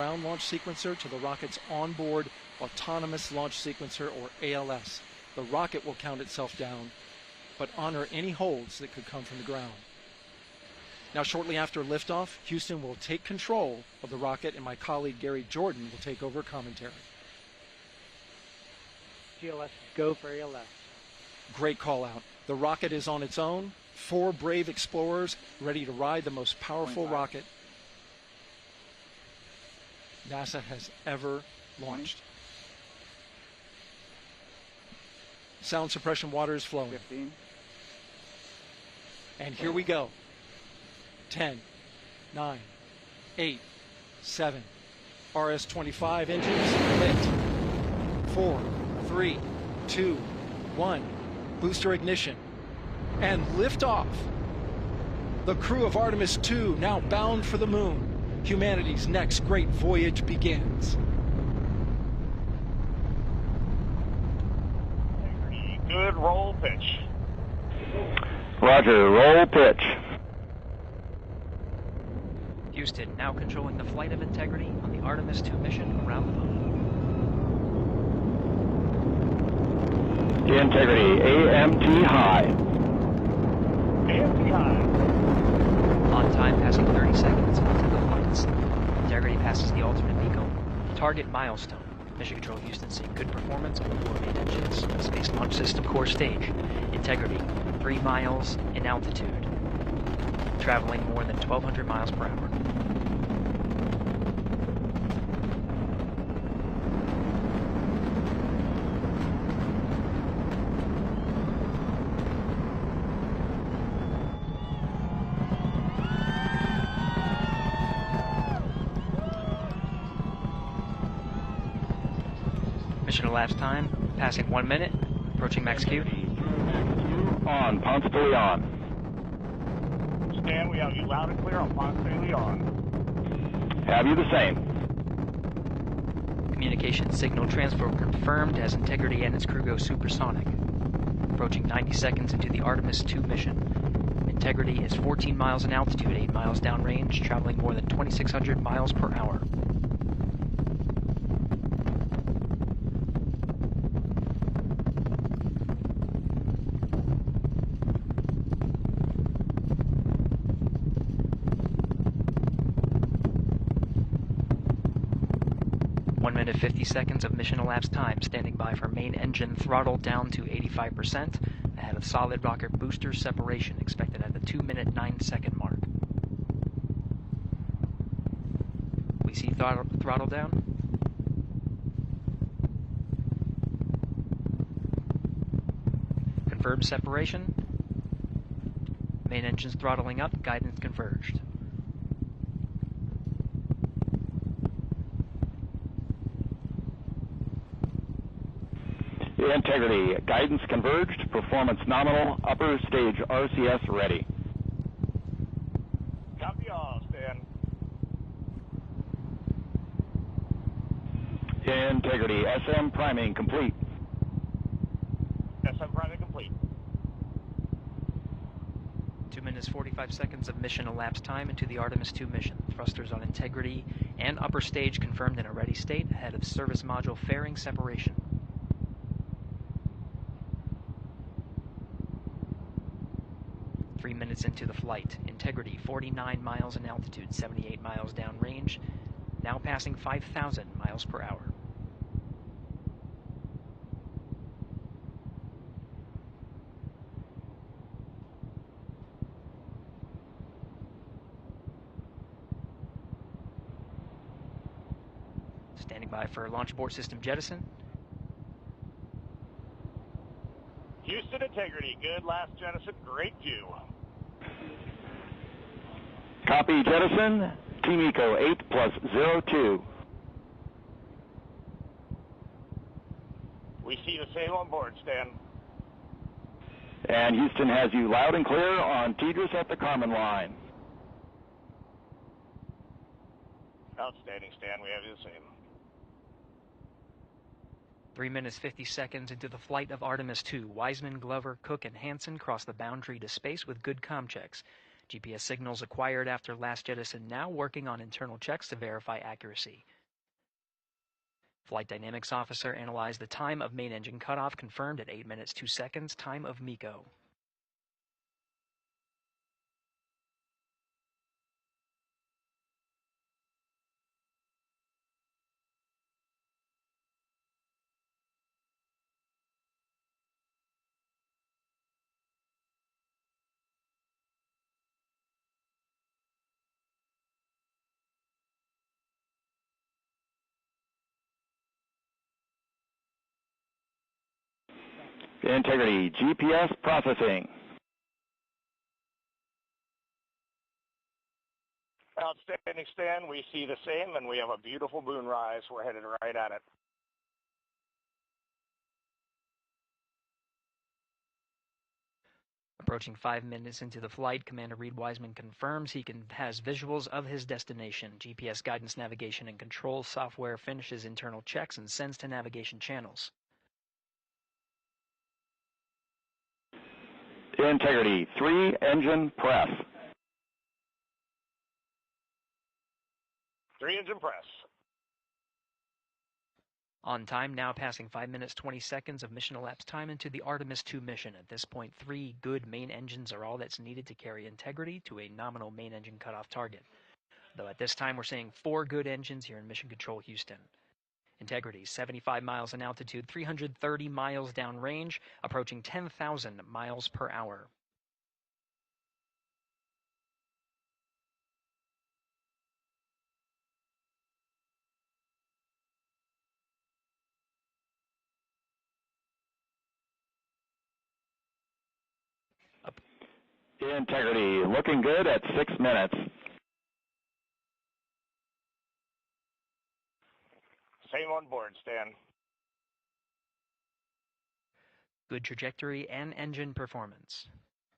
ground launch sequencer to the rocket's onboard autonomous launch sequencer, or ALS. The rocket will count itself down, but honor any holds that could come from the ground. Now, shortly after liftoff, Houston will take control of the rocket, and my colleague Gary Jordan will take over commentary. GLS, go for ALS. Great call out. The rocket is on its own. 4 brave explorers ready to ride the most powerful rocket NASA has ever launched. Sound suppression water is flowing. 15. And here we go. 10, 9, 8, 7. RS-25 engines lit. 4, 3, 2, 1. Booster ignition. And liftoff. The crew of Artemis II now bound for the moon. Humanity's next great voyage begins. Good roll pitch. Roger, roll pitch. Houston now controlling the flight of Integrity on the Artemis II mission around the moon. Integrity, AMT high. AMT high. On time passing 30 seconds into the flights. Integrity passes the ultimate beacon. Target milestone. Mission Control Houston seeing good performance on the 4 main engines of the Space Launch System core stage. Integrity, 3 miles in altitude. Traveling more than 1,200 miles per hour. Mission elapsed time, passing 1 minute, approaching max Q. On, Ponce de Leon. Stan, we have you loud and clear on Ponce de Leon. Have you the same? Communication signal transfer confirmed as Integrity and its crew go supersonic. Approaching 90 seconds into the Artemis II mission. Integrity is 14 miles in altitude, 8 miles downrange, traveling more than 2,600 miles per hour. One minute 50 seconds of mission elapsed time, standing by for main engine throttle down to 85%, ahead of solid rocket booster separation expected at the 2-minute 9-second mark. We see throttle down. Confirmed separation. Main engines throttling up, guidance converged. Integrity, guidance converged, performance nominal, upper stage RCS ready. Copy all, Stan. Integrity, SM priming complete. SM priming complete. 2 minutes 45 seconds of mission elapsed time into the Artemis II mission. Thrusters on Integrity and upper stage confirmed in a ready state ahead of service module fairing separation. 3 minutes into the flight. Integrity, 49 miles in altitude, 78 miles downrange, now passing 5,000 miles per hour. Standing by for launch abort system jettison. Houston Integrity, good last jettison, great view. Copy jettison, Team Eco 8+02. We see the same on board, Stan. And Houston has you loud and clear on TDRS at the Kármán line. Outstanding, Stan, we have you the same. 3 minutes 50 seconds into the flight of Artemis II, Wiseman, Glover, Cook, and Hansen cross the boundary to space with good comm checks. GPS signals acquired after last jettison now working on internal checks to verify accuracy. Flight Dynamics Officer analyzed the time of main engine cutoff, confirmed at 8 minutes 2 seconds, time of MECO. Integrity GPS processing. Outstanding, Stan. We see the same, and we have a beautiful moonrise. We're headed right at it. Approaching 5 minutes into the flight, Commander Reed Wiseman confirms he has visuals of his destination. GPS guidance, navigation, and control software finishes internal checks and sends to navigation channels. Integrity 3 engine press. 3 engine press. On time, now passing 5 minutes 20 seconds of mission elapsed time into the Artemis II mission. At this point, 3 good main engines are all that's needed to carry Integrity to a nominal main engine cutoff target. Though at this time, we're seeing 4 good engines here in Mission Control Houston. Integrity, 75 miles in altitude, 330 miles downrange, approaching 10,000 miles per hour. Integrity looking good at 6 minutes. Same on board, Stan. Good trajectory and engine performance.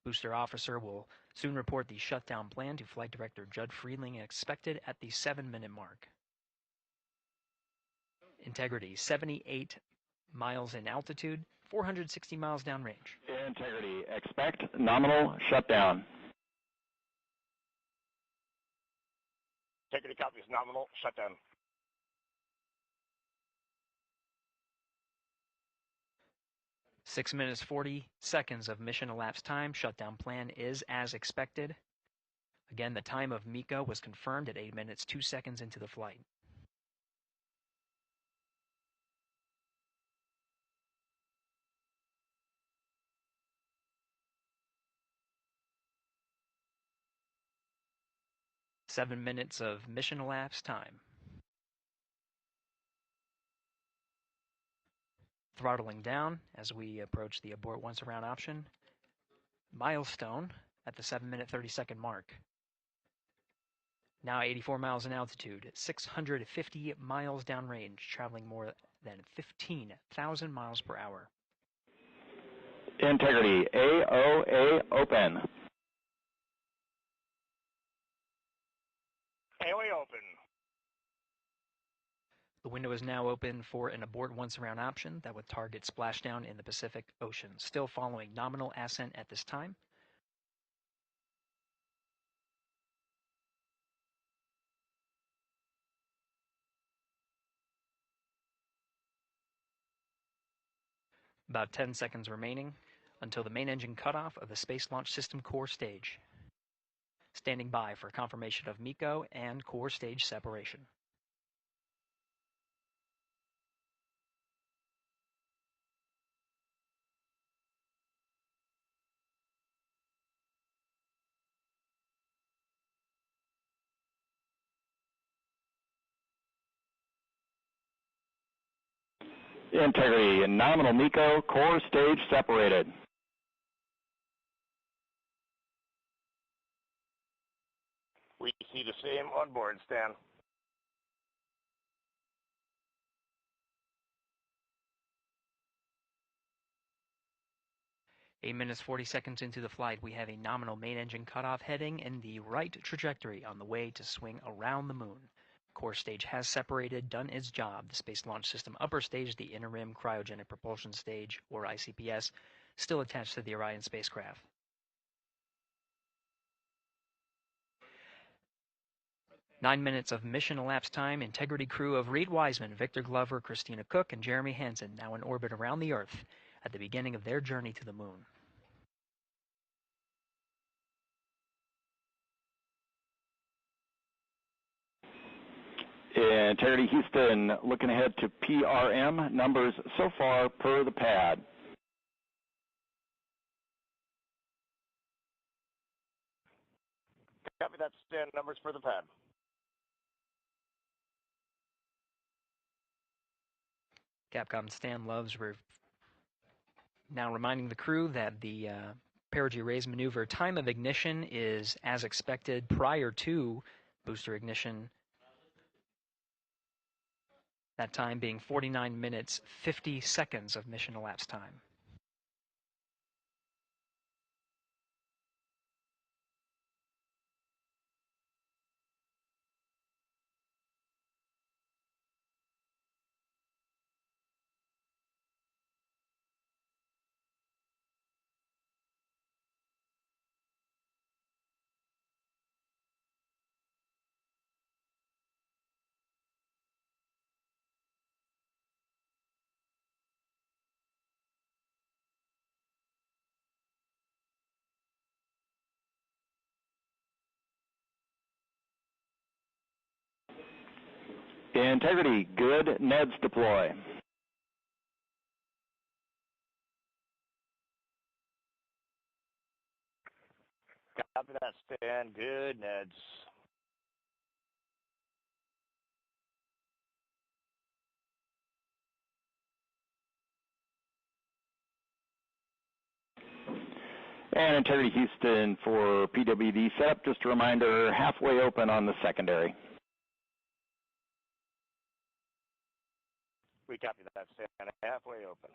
Booster officer will soon report the shutdown plan to Flight Director Judd Freeling, expected at the 7-minute mark. Integrity, 78 miles in altitude, 460 miles downrange. Integrity, expect nominal shutdown. Integrity copies nominal shutdown. 6 minutes 40 seconds of mission elapsed time. Shutdown plan is as expected. Again, the time of MECO was confirmed at 8 minutes 2 seconds into the flight. Seven minutes of mission elapsed time. Throttling down as we approach the abort once around option. Milestone at the 7-minute 30-second mark. Now 84 miles in altitude, 650 miles downrange, traveling more than 15,000 miles per hour. Integrity AOA open. AOA open. The window is now open for an abort once around option that would target splashdown in the Pacific Ocean. Still following nominal ascent at this time. About 10 seconds remaining until the main engine cutoff of the Space Launch System core stage. Standing by for confirmation of MECO and core stage separation. Integrity nominal MECO core stage separated. We see the same on board, Stan. Eight minutes 40 seconds into the flight, we have a nominal main engine cutoff heading in the right trajectory on the way to swing around the moon. Core stage has separated, done its job. The Space Launch System upper stage, the Inner Rim Cryogenic Propulsion Stage, or ICPS, still attached to the Orion spacecraft. 9 minutes of mission elapsed time. Integrity crew of Reed Wiseman, Victor Glover, Christina Cook, and Jeremy Hansen now in orbit around the Earth at the beginning of their journey to the moon. Integrity Houston, looking ahead to PRM numbers so far per the pad. Copy that, Stan. Numbers for the pad. Capcom Stan Loves now reminding the crew that the perigee raise maneuver time of ignition is as expected prior to booster ignition. That time being 49 minutes, 50 seconds of mission elapsed time. Integrity, good. NEDS deploy. Copy that, Stan. Good, Neds. And Integrity Houston for PWD setup. Just a reminder, halfway open on the secondary. We copy that, Stan. Halfway open.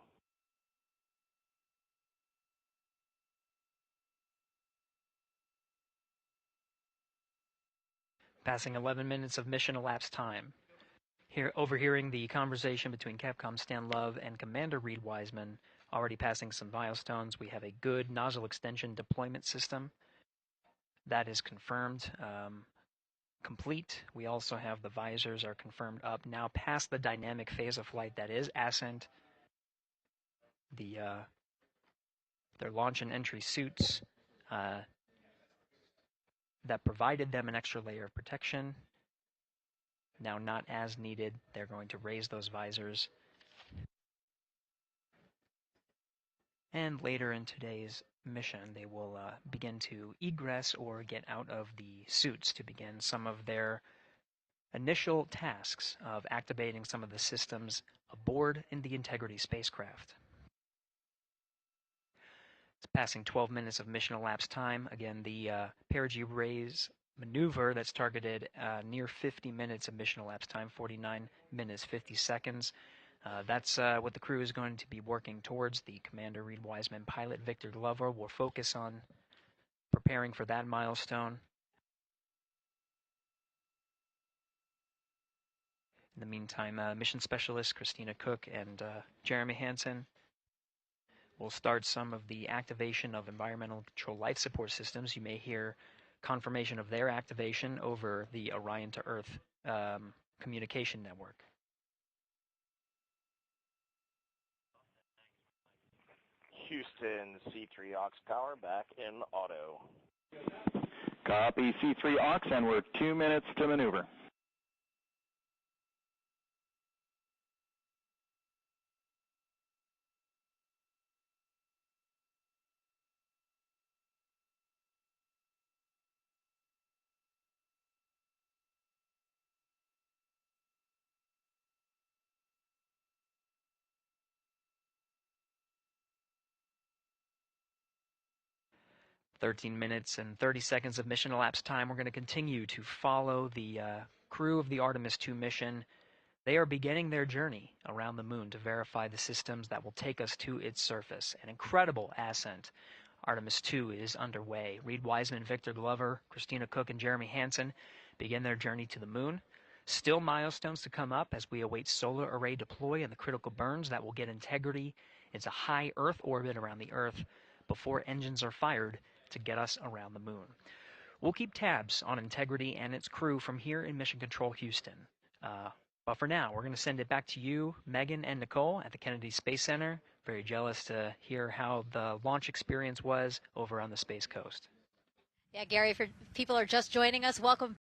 Passing 11 minutes of mission elapsed time. Here, overhearing the conversation between Capcom Stan Love and Commander Reed Wiseman, already passing some milestones. We have a good nozzle extension deployment system. That is confirmed, complete. We also have the visors are confirmed up. Now past the dynamic phase of flight, that is ascent. Their launch and entry suits that provided them an extra layer of protection. Now not as needed. They're going to raise those visors. And later in today's mission, they will begin to egress or get out of the suits to begin some of their initial tasks of activating some of the systems aboard in the Integrity spacecraft. It's passing 12 minutes of mission elapsed time. Again, the perigee raise maneuver that's targeted near 50 minutes of mission elapsed time, 49 minutes, 50 seconds. That's what the crew is going to be working towards. The Commander Reed Wiseman, pilot Victor Glover will focus on preparing for that milestone. In the meantime, mission specialist Christina Cook and Jeremy Hansen will start some of the activation of environmental control life support systems. You may hear confirmation of their activation over the Orion to Earth communication network. Houston, C3 aux power back in auto. Copy C3 aux, and we're 2 minutes to maneuver. "13 minutes and 30 seconds of mission elapsed time. We're going to continue to follow the crew of the Artemis II mission. They are beginning their journey around the moon to verify the systems that will take us to its surface. An incredible ascent. Artemis II is underway. Reed Wiseman, Victor Glover, Christina Cook, and Jeremy Hansen begin their journey to the moon. Still milestones to come up as we await solar array deploy and the critical burns that will get Integrity into high Earth orbit around the Earth before engines are fired to get us around the moon. We'll keep tabs on Integrity and its crew from here in Mission Control Houston. But for now, we're going to send it back to you, Megan and Nicole at the Kennedy Space Center. Very jealous to hear how the launch experience was over on the Space Coast. Yeah, Gary, for people who are just joining us, welcome